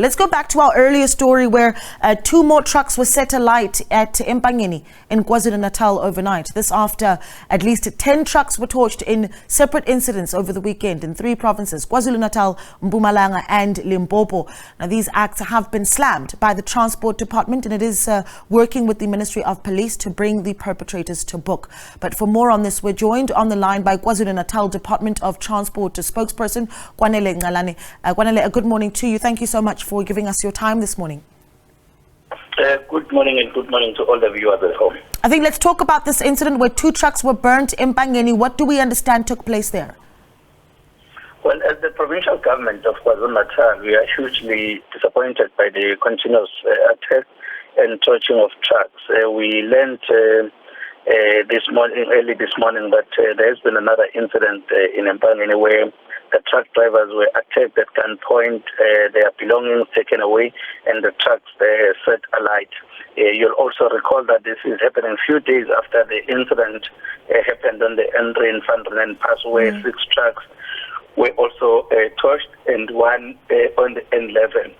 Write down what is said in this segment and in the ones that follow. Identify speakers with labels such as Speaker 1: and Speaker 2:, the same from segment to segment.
Speaker 1: Let's go back to our earlier story where 2 more trucks were set alight at Empangeni in Kwa-Zulu-Natal overnight. This after at least 10 trucks were torched in separate incidents over the weekend in 3 provinces, Kwa-Zulu-Natal, Mpumalanga and Limpopo. Now, these acts have been slammed by the Transport Department, and it is working with the Ministry of Police to bring the perpetrators to book. But for more on this, we're joined on the line by Kwa-Zulu-Natal Department of Transport spokesperson Kwanele Ncalane. Kwanele, good morning to you. Thank you so much for giving us your time this morning.
Speaker 2: Good morning, and good morning to all the viewers at home.
Speaker 1: I think let's talk about this incident where 2 trucks were burnt in Empangeni. What do we understand took place there?
Speaker 2: Well, as the provincial government of Kwa-Zulu-Natal, we are hugely disappointed by the continuous attack and torching of trucks. We learned early this morning that there has been another incident in Empangeni where the truck drivers were attacked at gunpoint, their belongings taken away, and the trucks set alight. You'll also recall that this is happening a few days after the incident happened on the N3 in Van Pass, where 6 trucks were also torched and 1 on the N11.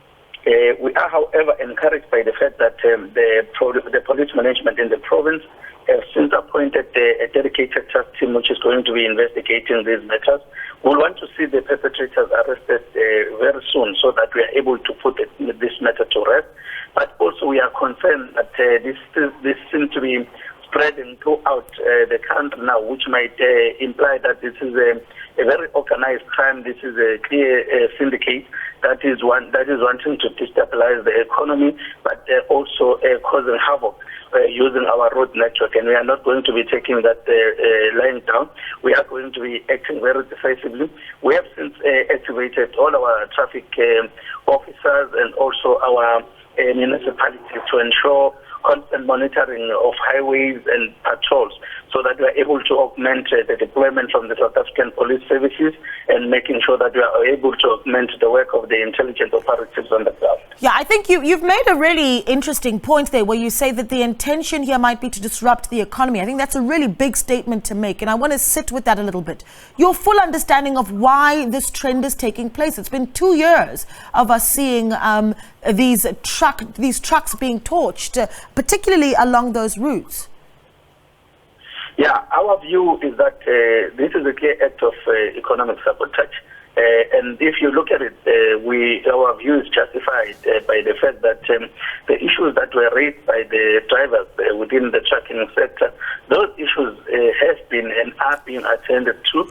Speaker 2: We are, however, encouraged by the fact that the police management in the province have since appointed a dedicated task team which is going to be investigating these matters. We want to see the perpetrators arrested very soon so that we are able to put this matter to rest. But also we are concerned that this seems to be spreading throughout the country now, which might imply that this is a very organized crime. This is a clear syndicate that is wanting to destabilize the economy, but also causing havoc using our road network. And we are not going to be taking that lying down. We are going to be acting very decisively. We have since activated all our traffic officers and also our municipalities to ensure constant monitoring of highways and patrols so that we are able to augment the deployment from the South African Police Services and making sure that we are able to augment the work of the intelligence operatives on the ground.
Speaker 1: Yeah, I think you've made a really interesting point there where you say that the intention here might be to disrupt the economy. I think that's a really big statement to make, and I want to sit with that a little bit. Your full understanding of why this trend is taking place. It's been 2 years of us seeing these trucks being torched, particularly along those routes.
Speaker 2: Yeah, our view is that this is a clear act of economic sabotage. And if you look at it, our view is justified by the fact that the issues that were raised by the drivers within the trucking sector, those issues have been and are being attended to.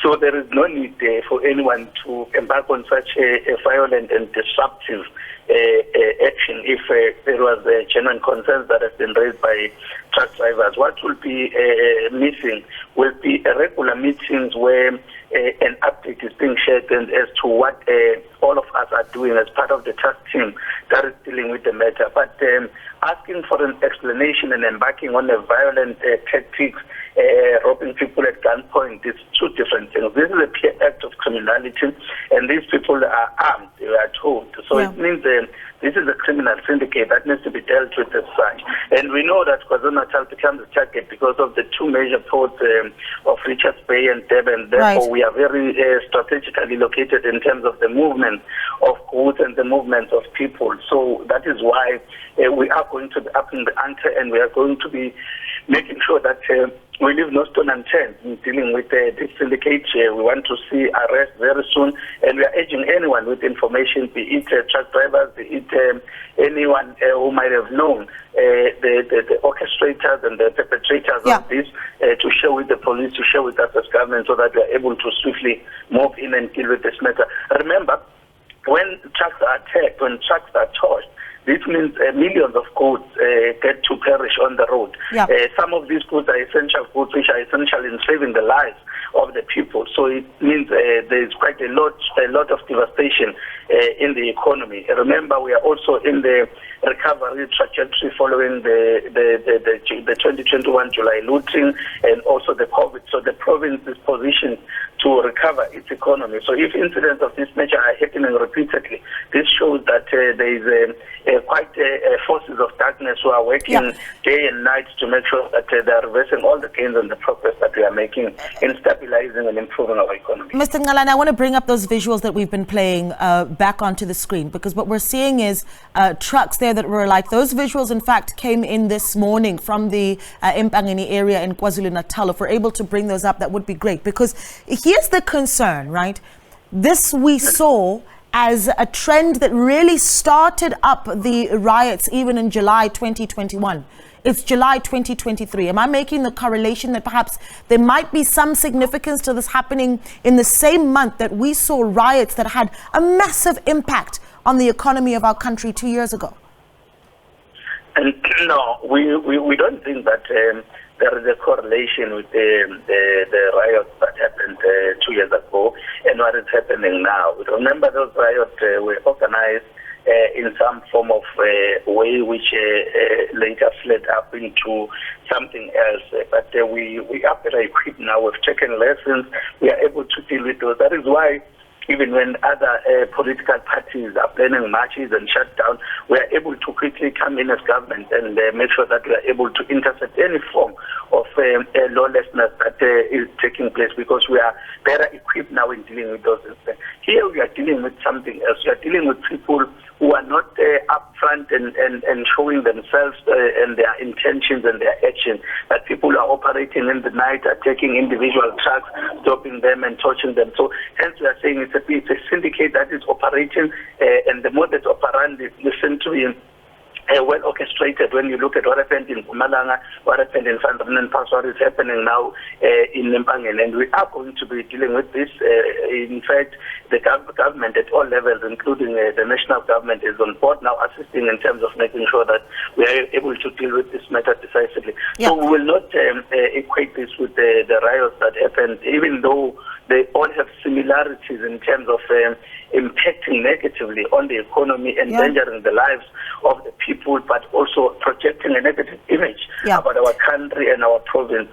Speaker 2: So there is no need for anyone to embark on such a violent and disruptive action if there was genuine concerns that have been raised by truck drivers. What will be missing will be regular meetings where an update is being shared and as to what all of us are doing as part of the task team that is dealing with the matter. But asking for an explanation and embarking on a violent tactics, robbing people at gunpoint, is 2 different things. This is a clear act of criminality, and these people are armed, we are told. So it means this is a criminal syndicate that needs to be dealt with as such. And we know that KwaZulu-Natal becomes a target because of the 2 major ports of Richards Bay and Durban. Therefore, we are very strategically located in terms of the movement of goods and the movement of people. So that is why we are going to be upping the ante, and we are going to be making sure that we leave no stone unturned in dealing with this syndicate. We want to see arrest very soon, and we are urging anyone with information, be it truck drivers, be it anyone who might have known the orchestrators and the perpetrators of this, to share with the police, to share with us as government, so that we are able to swiftly move in and deal with this matter. Remember, when trucks are attacked, when trucks are torched, this means millions of goods get to perish on the road. Some of these goods are essential goods which are essential in saving the lives of the people. So it means there is quite a lot of devastation in the economy. Remember, we are also in the recovery trajectory following the 2021 July looting and also the COVID. So the province is positioned to recover its economy. So if incidents of this nature are happening repeatedly, this shows that there is quite forces of darkness who are working day and night to make sure that they are reversing all the gains and the progress that we are making in stabilizing and improving our economy.
Speaker 1: Mr. Ncalane, I want to bring up those visuals that we've been playing back onto the screen, because what we're seeing is trucks there that were like, those visuals in fact came in this morning from the Empangeni area in KwaZulu-Natal. If we're able to bring those up, that would be great, because here's the concern, right? This we saw as a trend that really started up the riots even in July 2021. It's July 2023. Am I making the correlation that perhaps there might be some significance to this happening in the same month that we saw riots that had a massive impact on the economy of our country 2 years ago?
Speaker 2: And no, we don't think that there is a correlation with the riots that happened 2 years ago and what is happening now. Remember, those riots were organized in some form of way which later fled up into something else. But we are better equipped now. We've taken lessons. We are able to deal with those. That is why even when other political parties are planning marches and shutdown, we are able to quickly come in as government and make sure that we are able to intercept any form of lawlessness that is taking place, because we are better equipped now in dealing with those incidents. Here we are dealing with something else. We are dealing with people who are not upfront and showing themselves and their intentions and their actions. That people are operating in the night, are taking individual trucks, stopping them and torching them. So hence we are saying it's a syndicate that is operating, and the modus operandi listen to him. Well orchestrated when you look at what happened in Mpumalanga, what happened in and what is happening now in Empangeni. And we are going to be dealing with this. In fact, the government at all levels, including the national government, is on board now assisting in terms of making sure that we are able to deal with this matter decisively. So we will not equate this with the riots that happened, even though they all have similarities in terms of impacting negatively on the economy, endangering the lives of the people, but also projecting a negative image about our country and our province,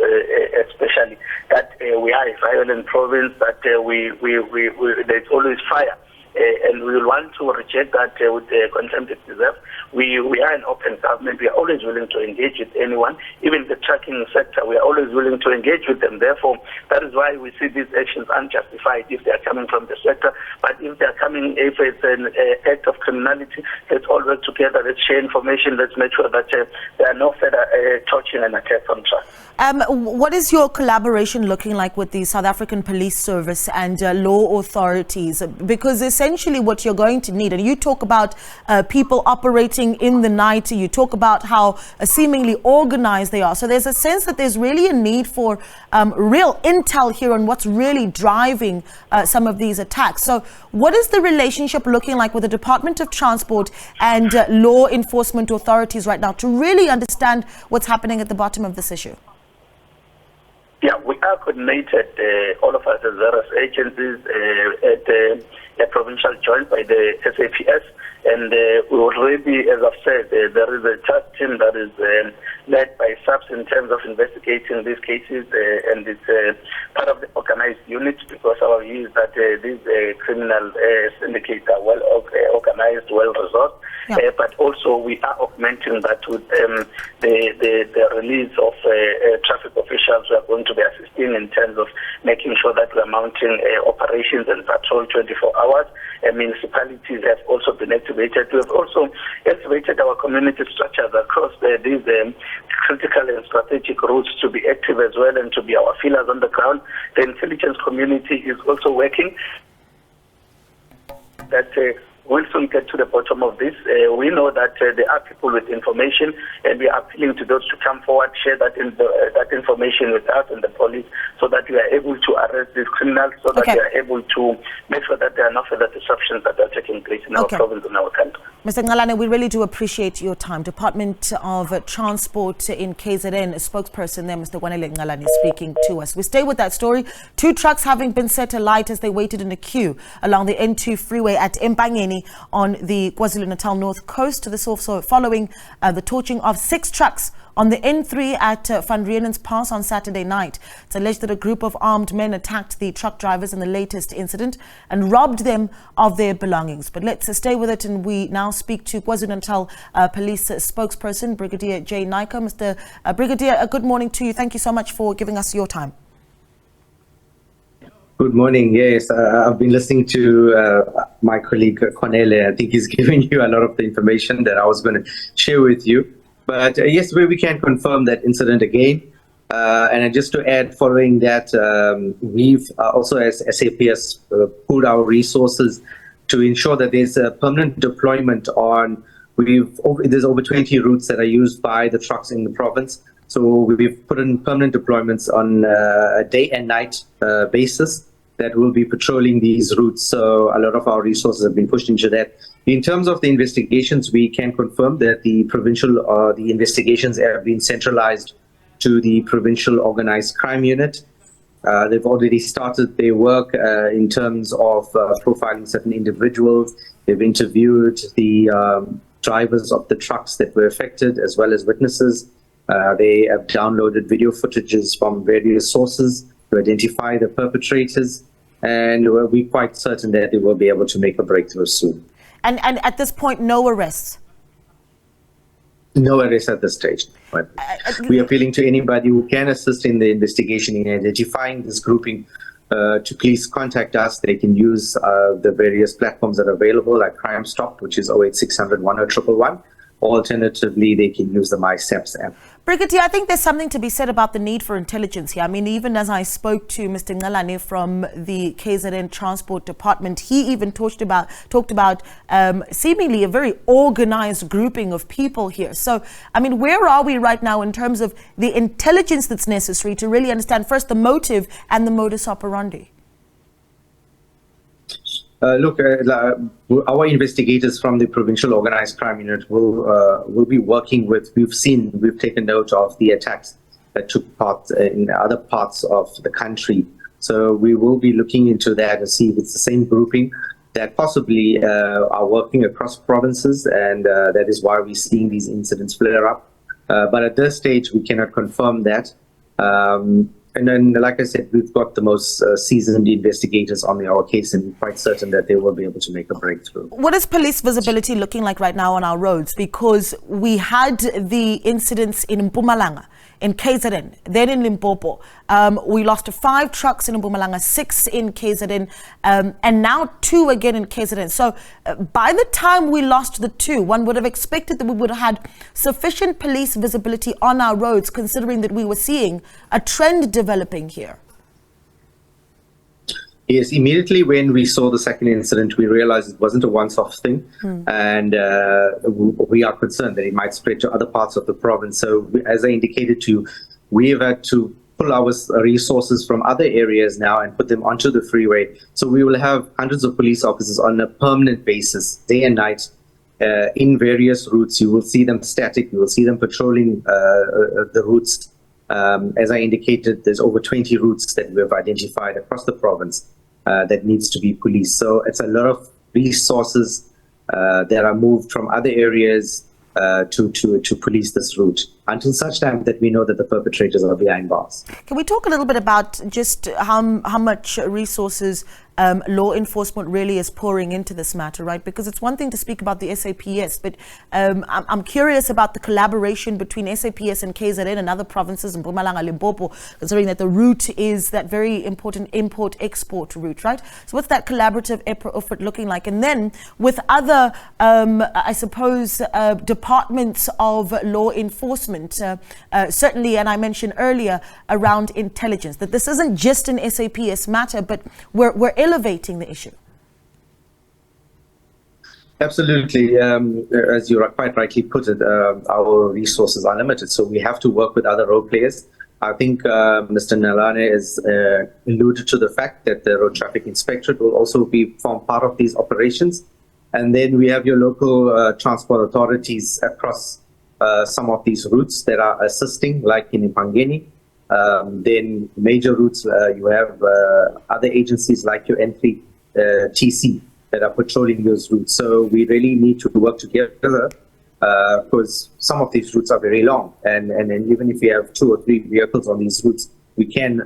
Speaker 2: especially that we are a violent province, that there's always fire. And we will want to reject that with the contempt it deserves. We are an open government. We are always willing to engage with anyone. Even the trucking sector, we are always willing to engage with them. Therefore, that is why we see these actions unjustified if they are coming from the sector. But if they are coming, if it's an act of criminality, let's all work together. Let's share information. Let's make sure that there are no further torching and attacks on trucks.
Speaker 1: What is your collaboration looking like with the South African Police Service and law authorities? Because essentially what you're going to need, and you talk about people operating in the night, you talk about how seemingly organized they are. So there's a sense that there's really a need for real intel here on what's really driving some of these attacks. So what is the relationship looking like with the Department of Transport and law enforcement authorities right now to really understand what's happening at the bottom of this issue?
Speaker 2: Yeah, we are coordinated, all of us as various agencies at a provincial joint by the SABC. And we already, as I've said, there is a task team that is led by SABC in terms of investigating these cases, and it's part of the organized unit, because our view is that these criminal syndicates are well organized, well resourced. But also we are augmenting that with the release of traffic officials who are going to be assisting in terms of making sure that we are mounting operations and patrol 24 hours. Municipalities have also been activated. We have also activated our community structures across these critical and strategic routes to be active as well and to be our feelers on the ground. The intelligence community is also working. That we'll soon get to the bottom of this. We know that there are people with information, and we are appealing to those to come forward, share that information with us and the police, so that we are able to arrest these criminals, so that we are able to make sure that there are no further disruptions that are taking place in our province and our country.
Speaker 1: Mr. Ncalane, we really do appreciate your time. Department of Transport in KZN, a spokesperson there, Mr. Kwanele Ncalane, speaking to us. We stay with that story. 2 trucks having been set alight as they waited in a queue along the N2 freeway at Empangeni on the Kwa-Zulu-Natal North Coast. This also following the torching of 6 trucks on the N3 at Van Riemen's Pass on Saturday night. It's alleged that a group of armed men attacked the truck drivers in the latest incident and robbed them of their belongings. But let's stay with it, and we now speak to Kwa-Zulu-Natal Police spokesperson, Brigadier Jay Naicker. Mr. Brigadier, good morning to you. Thank you so much for giving us your time.
Speaker 3: Good morning. Yes, I've been listening to my colleague Kwanele. I think he's giving you a lot of the information that I was going to share with you. But yes, we can confirm that incident again. And just to add, following that, we've also as SAPS pooled our resources to ensure that there's a permanent deployment on, there's over 20 routes that are used by the trucks in the province. So we've put in permanent deployments on a day and night basis that will be patrolling these routes. So a lot of our resources have been pushed into that. In terms of the investigations, we can confirm that the the investigations have been centralized to the provincial organized crime unit. They've already started their work in terms of profiling certain individuals. They've interviewed the drivers of the trucks that were affected, as well as witnesses. They have downloaded video footages from various sources to identify the perpetrators, and we're quite certain that they will be able to make a breakthrough soon.
Speaker 1: And at this point, no arrests?
Speaker 3: No arrests at this stage. But we are appealing to anybody who can assist in the investigation in identifying this grouping to please contact us. They can use the various platforms that are available, like Crime Stop, which is 08600 10111. Alternatively, they can use the MySteps app.
Speaker 1: Brigadier, I think there's something to be said about the need for intelligence here. I mean, even as I spoke to Mr. Ncalane from the KZN Transport Department, he even talked about seemingly a very organized grouping of people here. So, I mean, where are we right now in terms of the intelligence that's necessary to really understand first the motive and the modus operandi?
Speaker 3: Look, our investigators from the provincial organized crime unit will be working with. We've taken note of the attacks that took part in other parts of the country. So we will be looking into that to see if it's the same grouping that possibly are working across provinces, and that is why we're seeing these incidents flare up. But at this stage, we cannot confirm that. And then, like I said, we've got the most seasoned investigators on our case, and we're quite certain that they will be able to make a breakthrough.
Speaker 1: What is police visibility looking like right now on our roads? Because we had the incidents in Mpumalanga, in KZN, then in Limpopo. We lost 5 trucks in Mpumalanga, 6 in KZN, and now 2 again in KZN. So by the time we lost the 2, one would have expected that we would have had sufficient police visibility on our roads, considering that we were seeing a trend developing here.
Speaker 3: Yes, immediately when we saw the second incident, we realized it wasn't a once-off thing, and we are concerned that it might spread to other parts of the province. So as I indicated to you, we have had to pull our resources from other areas now and put them onto the freeway. So we will have hundreds of police officers on a permanent basis, day and night, in various routes. You will see them static, you will see them patrolling the routes. As I indicated, there's over 20 routes that we have identified across the province that needs to be policed. So it's a lot of resources that are moved from other areas to police this route until such time that we know that the perpetrators are behind bars.
Speaker 1: Can we talk a little bit about just how much resources law enforcement really is pouring into this matter, right? Because it's one thing to speak about the SAPS, but I'm curious about the collaboration between SAPS and KZN and other provinces in Mpumalanga and Limpopo, considering that the route is that very important import-export route, right? So what's that collaborative effort looking like? And then with other, I suppose, departments of law enforcement, certainly, and I mentioned earlier, around intelligence, that this isn't just an SAPS matter, but we're elevating the issue.
Speaker 3: Absolutely. As you quite rightly put it, our resources are limited, so we have to work with other role players. I think Mr. Ncalane has alluded to the fact that the Road Traffic Inspectorate will also form part of these operations. And then we have your local transport authorities across some of these routes that are assisting, like in Empangeni. Then major routes, you have other agencies like your N3 TC that are patrolling those routes. So we really need to work together because some of these routes are very long. And even if we have 2 or 3 vehicles on these routes, we can,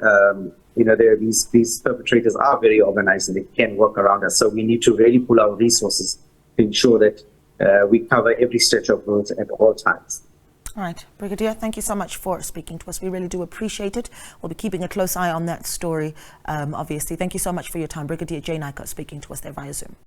Speaker 3: these perpetrators are very organized and they can work around us. So we need to really pull our resources to ensure that we cover every stretch of roads at all times.
Speaker 1: All right, Brigadier, thank you so much for speaking to us. We really do appreciate it. We'll be keeping a close eye on that story, obviously. Thank you so much for your time. Brigadier Jay Naicker speaking to us there via Zoom.